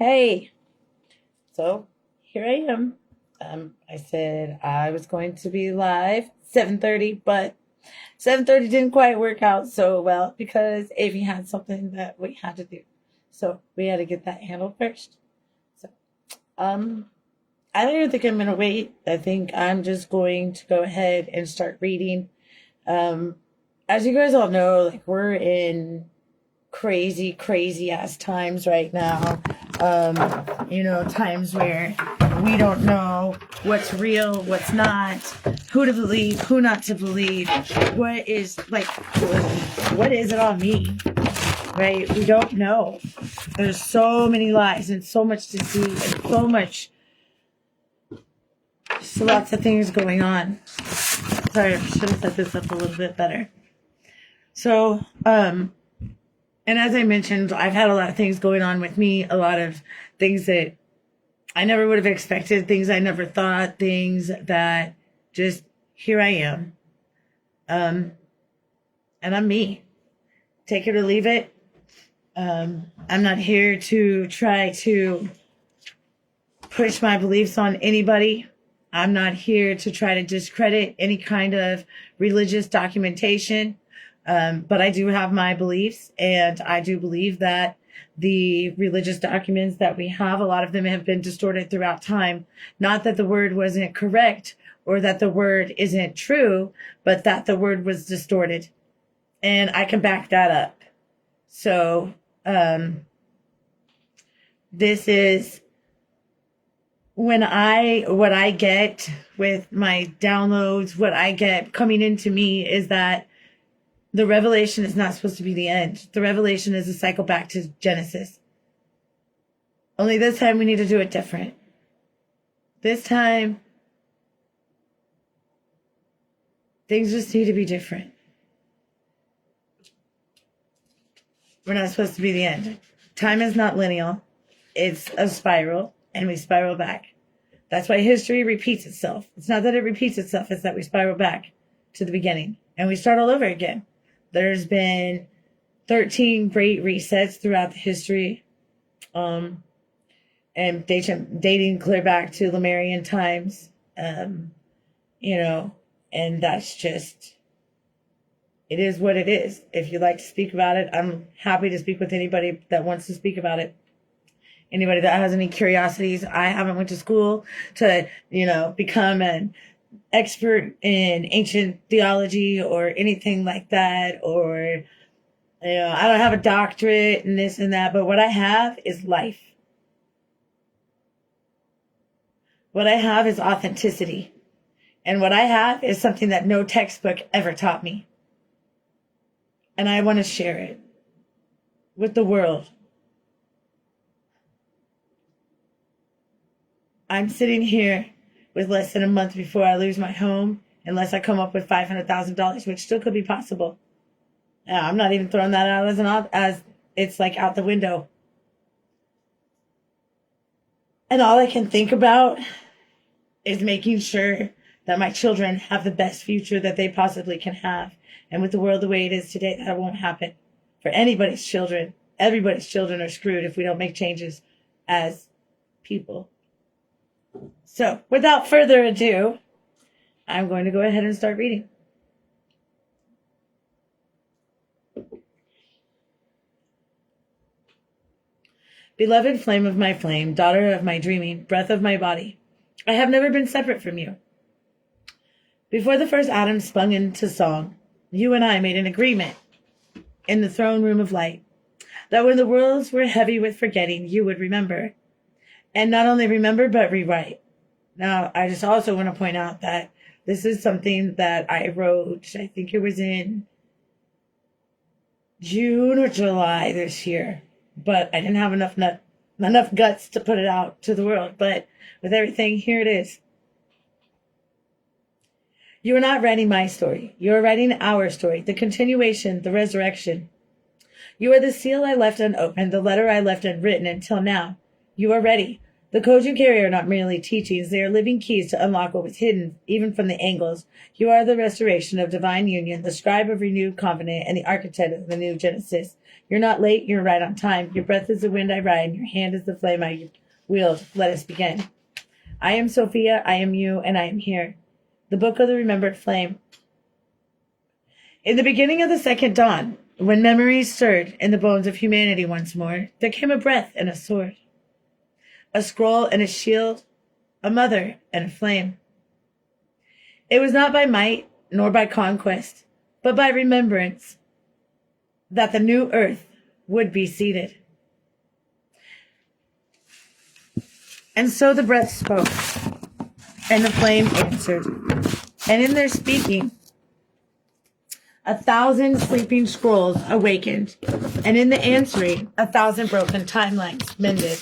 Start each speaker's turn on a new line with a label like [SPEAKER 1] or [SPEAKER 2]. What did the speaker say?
[SPEAKER 1] Hey, so here I am. I said I was going to be live 7:30, but 7:30 didn't quite work out so well because Avi had something that we had to do. So we had to get that handled first. So um I don't even think I'm gonna wait. I think I'm just going to go ahead and start reading. Um as you guys all know, like we're in crazy ass times right now. Times where we don't know what's real, what's not, who to believe, who not to believe, what is it all mean, right? We don't know. There's so many lies and so much deceit and so lots of things going on. Sorry, I should have set this up a little bit better. So, and as I mentioned, I've had a lot of things going on with me, a lot of things that I never would have expected, things I never thought, things that just here I am. And I'm me. Take it or leave it. I'm not here to try to push my beliefs on anybody. I'm not here to try to discredit any kind of religious documentation. But I do have my beliefs, and I do believe that the religious documents that we have, a lot of them have been distorted throughout time. Not that the word wasn't correct or that the word isn't true, but that the word was distorted. And I can back that up. So, this is what I get with my downloads, what I get coming into me is that the revelation is not supposed to be the end. The revelation is a cycle back to Genesis. Only this time we need to do it different. This time, things just need to be different. We're not supposed to be the end. Time is not linear. It's a spiral, and we spiral back. That's why history repeats itself. It's not that it repeats itself, it's that we spiral back to the beginning, and we start all over again. There's been 13 great resets throughout the history, and dating clear back to Lemurian times, and that's just, it is what it is. If you'd like to speak about it, I'm happy to speak with anybody that wants to speak about it. Anybody that has any curiosities. I haven't went to school to, become an expert in ancient theology or anything like that, or I don't have a doctorate and this and that, but what I have is life. What I have is authenticity, and what I have is something that no textbook ever taught me, and I want to share it with the world. I'm sitting here with less than a month before I lose my home, unless I come up with $500,000, which still could be possible. I'm not even throwing that out as it's like out the window. And all I can think about is making sure that my children have the best future that they possibly can have. And with the world the way it is today, that won't happen for anybody's children. Everybody's children are screwed if we don't make changes as people. So, without further ado, I'm going to go ahead and start reading. Beloved flame of my flame, daughter of my dreaming, breath of my body, I have never been separate from you. Before the first atom spun into song, you and I made an agreement in the throne room of light that when the worlds were heavy with forgetting, you would remember. And not only remember, but rewrite. Now, I just also want to point out that this is something that I wrote, I think it was in June or July this year, but I didn't have enough guts to put it out to the world. But with everything, here it is. You are not writing my story. You are writing our story, the continuation, the resurrection. You are the seal I left unopened, the letter I left unwritten until now. You are ready. The Kojin carrier are not merely teachings, they are living keys to unlock what was hidden, even from the angles. You are the restoration of divine union, the scribe of renewed covenant, and the architect of the new Genesis. You're not late, you're right on time. Your breath is the wind I ride, and your hand is the flame I wield. Let us begin. I am Sophia, I am you, and I am here. The book of the remembered flame. In the beginning of the second dawn, when memories stirred in the bones of humanity once more, there came a breath and a sword, a scroll and a shield, a mother and a flame. It was not by might nor by conquest, but by remembrance that the new earth would be seated. And so the breath spoke, and the flame answered. And in their speaking, 1,000 sleeping scrolls awakened, and in the answering, 1,000 broken timelines mended.